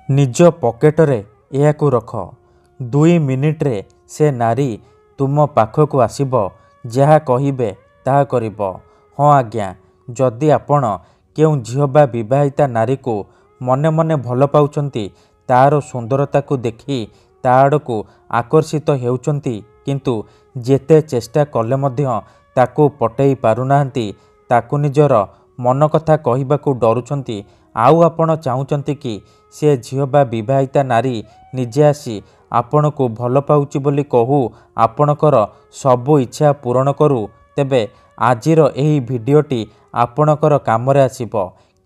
निज पकेटरे एहाकु रख 2 मिनिट्रे से नारी तुम पाखकु आसिब जहा कहिबे ताहा करिब। हाँ आज्ञा, जदि आपण केउ झियो बा विवाहिता नारी को मने मने भल पाउछंती, तार सुंदरता को देखि ता आड़कू आकर्षित हेउछंती, किंतु जेते चेष्टा कले मध्य ताकू पटई पारुनाहांती, ताकू निजर मन कथा कहिबाकू डरुछंती, आउ आपण चाहुचंती कि से झियो बा विवाहिता नारी निजे आसी आपण को भल पाउची बोली कहू आपणकर सबु इच्छा पूरण करू, तेबे आजिर एही भिडियोटी आपणकर कामरे आसिब।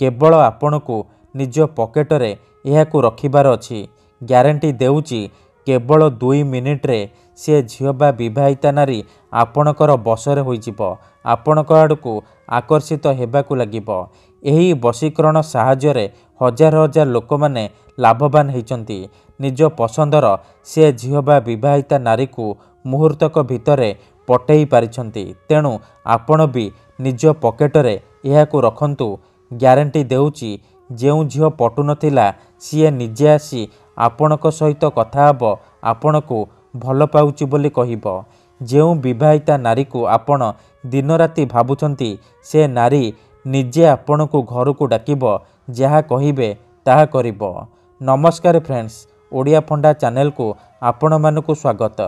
केवल आपण को निज पकेटरे एहाकू रखिबार अछि। ग्यारंटी देउची केवल 2 मिनिट्रे से झियो बा विवाहिता नारी आपणकर बसरे होइजिब, आपणक आड़कू आकर्षित हेबाकू लागिब। एही बशीकरण साहाय्य हजार हजार लोक माने लाभवान होइचंती। निज पसंदर से झियो बा विवाहिता नारी को मुहूर्तक भितरे पटई पारिछंती। तेणु आपण भी निज पकेटरे एहाकू रखंतु। ग्यारंटी देउची जेउ झियो पटु नथिला सीए निजे आसी आपणक सहित कथा हब, आपणकू भल पाउची बोली कहिब। जेउ विवाहिता नारी को आपण दिन राति भाबुछंती, से नारी निजे आपणकू घरकू डाकिब, जहा कहिबे ताहा करिब। नमस्कार फ्रेंड्स, ओडिया फंडा चैनल को आपण मानकू स्वागत।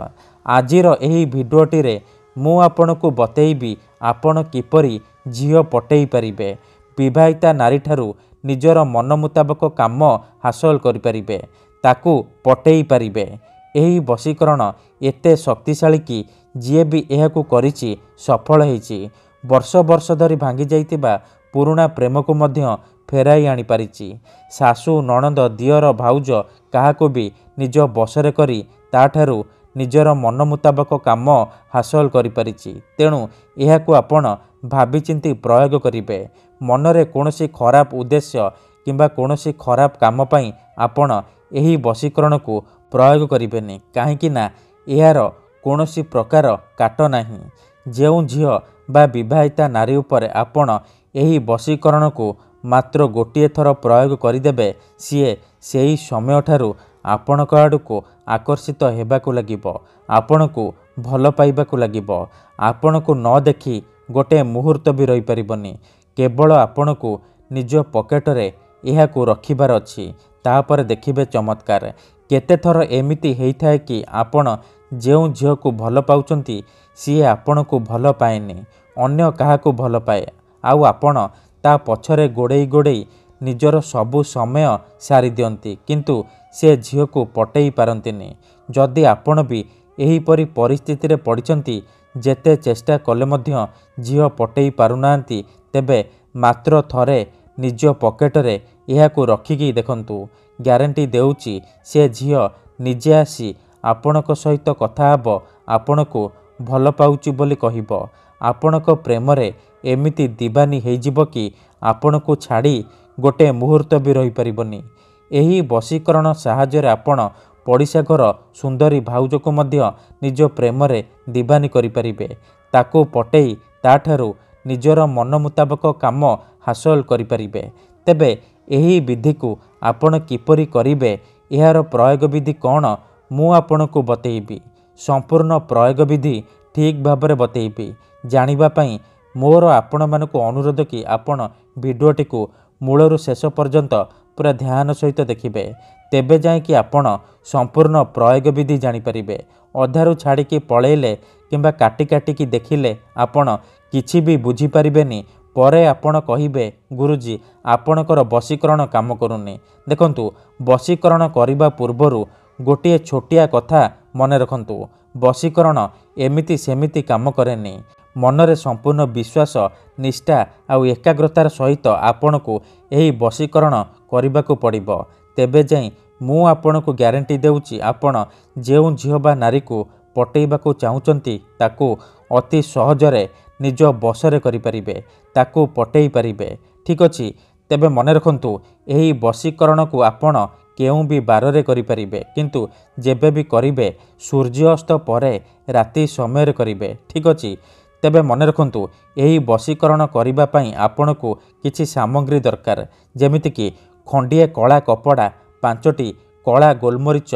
आजिर एही भिडियोटी रे मु आपणकू बतेइबी आपण किपरि झियो पटई पारिबे, विवाहिता नारी ठारू निजर मन मुताबक काम हासिल करि पारिबे, ताकू पटई पारिबे। एही बशीकरण एते शक्तिशाली कि जिए भी एहाकू करिछि सफल हेछि। वर्ष वर्ष धरी भांगी जाइतिबा पुराणा प्रेम को मध्य फेराई आनी पारिछि। सासू नणंद दियर भाउज काहाकू भी निज बसरे करी ताठारू निजर मन मुताबक काम हासिल करि पारिछि। तेणु एहाकू आपण भाबिचिंती प्रयोग करिबे। मनरे कोनोसी खराब उद्देश्य किंबा कोनोसी खराब काम पई आपण एही बशीकरण को प्रयोग करिबेनी, काहेकि ना एहार कोनोसी प्रकार काट नाही। जेउ झियो बा विवाहिता नारी उपरे आपण एही बशीकरण को मात्र गोटिए थर प्रयोग करिदेबे, सीए सेही समय ठारू आपणक आड़कू आकर्षित हेबाकू लागिब, आपणकू भल पाइबाकू लागिब। आपणकू न देखि गोटे मुहूर्त भी रही परिबनी। केवल आपणकू निज पकेटरे एहाकू रखिबार अछि, तापर देखिबे चमत्कार। केते थर एमिति हेइथाए कि आपण जेउ झियो को भल पाउचंती, सीए आपणकू भल पाएनी, अन्य काहाकू भल पाए। आउ आपण ता पछरे गोड़ेई गोड़ेई निजर सबु समय सारी दियंती, किंतु से झियो को पटई पारंतिनी। जदि आपण भी एही परी परिस्थिति रे पड़िचंती, जेते चेष्टा कले मध्य झियो पटई पारुनाहांती, तेबे मात्र थरे निज पकेटरे एहाकू रखिकी देखंतु। ग्यारंटी देउची से झियो निजे आसी आपणक सहित कथा हब, आपणकू भल पाउची बोली कहिब। आपणक प्रेमरे एमिति दीवानी हेइजिब कि आपणकू छाड़ी गोटे मुहूर्त भी रही परिबनी। एही बशीकरण साहाय्य आपण पड़िशा घर सुंदरी भाउज को मध्य निज प्रेमरे दीवानी करि परिबे, ताकू पटई ताठारू निजर मन मुताबक काम हासिल करि परिबे। तेबे एही विधि को आपण किपरि करिबे, एहार प्रयोग विधि कौन मु आपणकू बतेइबी। संपूर्ण प्रयोग विधि ठीक भाबरे बतेइबी। जानिबा पई मोर आपण मानकू अनुरोध कि आपण भिडियोटी को मूलरू शेष पर्यंत पूरा ध्यान सहित देखिबे, तेबे जाए कि आपण संपूर्ण प्रयोग विधि जानि परिबे। अधारू छाड़िकी पळेइले किंबा काटी काटिकी देखिले आपण किछि भी बुझी परिबेनी। परे आपण कहिबे, गुरुजी आपणकर बशीकरण काम करूनी। देखंतु, बशीकरण करिबा पूर्वरु गोटिए छोटिया कथा मने रखंतु। बशीकरण एमिति सेमिति काम करेनी। मनरे संपूर्ण विश्वास, निष्ठा आउ एकाग्रतार सहित आपणकू एही बशीकरण करिबाकू पड़िबो। तेबे जाई मु आपणकू ग्यारंटी देउची, आपण जेउ झियो बा नारी को पटईबाकू चाहुचंती, ताकू अति सहजरे निज बसरे करि परिबे, ताकू पटई पारिबे। ठीक अछि, तेबे मने रखंतु एही बशीकरण को आपण केउ भी बाररे करि परिबे, किंतु जेबे भी करिबे सूर्यास्त परे राति समय रे करिबे। ठीक अछि, तेबे मने रखंतु एही बशीकरण करिबा पई आपणकू किछि सामग्री दरकार, जेमिति कि खंडिए कला कपड़ा ପାଞ୍ଚଟି କଳା ଗୋଲମରିଚ,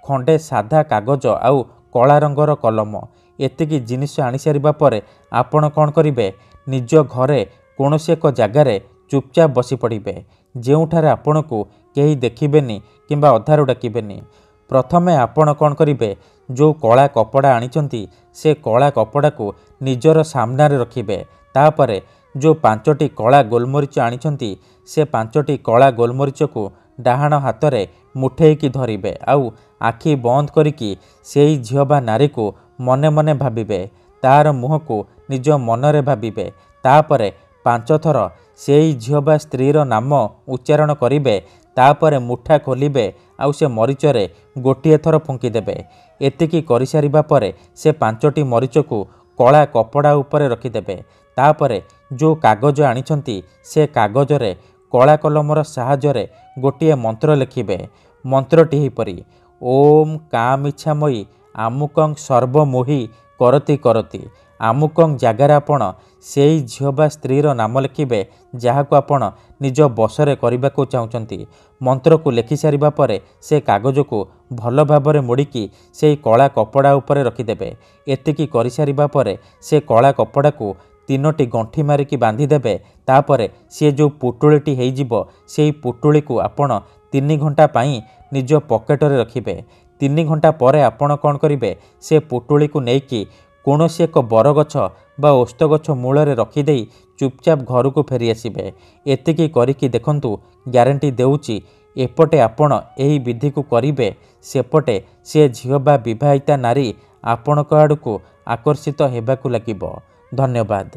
ଖଣ୍ଡେ ସାଧା କାଗଜ ଆଉ କଳା ରଙ୍ଗର କଲମ। ଏତିକି ଜିନିଷ ଆଣି ସାରିବା ପରେ ଆପଣ କ'ଣ କରିବେ, ନିଜ ଘରେ କୌଣସି ଏକ ଜାଗାରେ ଚୁପଚାପ ବସି ପଡ଼ିବେ, ଯେଉଁଠାରେ ଆପଣଙ୍କୁ କେହି ଦେଖିବେନି କିମ୍ବା ଅଧାରୁ ଡାକିବେନି। ପ୍ରଥମେ ଆପଣ କ'ଣ କରିବେ, ଯେଉଁ କଳା କପଡ଼ା ଆଣିଛନ୍ତି ସେ କଳା କପଡ଼ାକୁ ନିଜର ସାମ୍ନାରେ ରଖିବେ। ତାପରେ ଯେଉଁ ପାଞ୍ଚଟି କଳା ଗୋଲମରିଚ ଆଣିଛନ୍ତି ସେ ପାଞ୍ଚଟି କଳା ଗୋଲମରିଚକୁ ଡାହାଣ ହାତରେ ମୁଠେଇକି ଧରିବେ ଆଉ ଆଖି ବନ୍ଦ କରିକି ସେଇ ଝିଅ ବା ନାରୀକୁ ମନେ ମନେ ଭାବିବେ। ତାର ମୁହଁକୁ ନିଜ ମନରେ ଭାବିବେ। ତାପରେ 5 ଥର ସେଇ ଝିଅ ବା ସ୍ତ୍ରୀର ନାମ ଉଚ୍ଚାରଣ କରିବେ। ତାପରେ ମୁଠା ଖୋଲିବେ ଆଉ ସେ ମରିଚରେ ଗୋଟିଏ ଥର ଫୁଙ୍କିଦେବେ। ଏତିକି କରିସାରିବା ପରେ ସେ 5ଟି ମରିଚକୁ କଳା କପଡ଼ା ଉପରେ ରଖିଦେବେ। ତାପରେ ଯେଉଁ କାଗଜ ଆଣିଛନ୍ତି ସେ କାଗଜରେ କଳା କଲମର ସାହାଯ୍ୟରେ ଗୋଟିଏ ମନ୍ତ୍ର ଲେଖିବେ। ମନ୍ତ୍ରଟି ଏହିପରି, ଓମ୍ କାମିଚ୍ଛାମୟୀ ଆମୁକଂ ସର୍ବମୋହି କରତି କରତି। ଆମୁକଂ ଜାଗାରେ ଆପଣ ସେଇ ଝିଅ ବା ସ୍ତ୍ରୀର ନାମ ଲେଖିବେ ଯାହାକୁ ଆପଣ ନିଜ ବଶରେ କରିବାକୁ ଚାହୁଁଛନ୍ତି। ମନ୍ତ୍ରକୁ ଲେଖିସାରିବା ପରେ ସେ କାଗଜକୁ ଭଲ ଭାବରେ ମୋଡ଼ିକି ସେଇ କଳା କପଡ଼ା ଉପରେ ରଖିଦେବେ। ଏତିକି କରିସାରିବା ପରେ ସେ କଳା କପଡ଼ାକୁ 3ଟି ଗଣ୍ଠି ମାରିକି ବାନ୍ଧିଦେବେ। ତାପରେ ସିଏ ଯେଉଁ ପୁଟୁଳିଟି ହେଇଯିବ ସେଇ ପୁଟୁଳିକୁ ଆପଣ 3 ଘଣ୍ଟା ପାଇଁ ନିଜ ପକେଟରେ ରଖିବେ। 3 ଘଣ୍ଟା ପରେ ଆପଣ କ'ଣ କରିବେ, ସେ ପୁଟୁଳିକୁ ନେଇକି କୌଣସି ଏକ ବରଗଛ ବା ଓସ୍ତ ଗଛ ମୂଳରେ ରଖିଦେଇ ଚୁପଚାପ ଘରକୁ ଫେରି ଆସିବେ। ଏତିକି କରିକି ଦେଖନ୍ତୁ, ଗ୍ୟାରେଣ୍ଟି ଦେଉଛି ଏପଟେ ଆପଣ ଏହି ବିଧିକୁ କରିବେ, ସେପଟେ ସେ ଝିଅ ବା ବିବାହିତା ନାରୀ ଆପଣଙ୍କ ଆଡ଼କୁ ଆକର୍ଷିତ ହେବାକୁ ଲାଗିବ। ଧନ୍ୟବାଦ।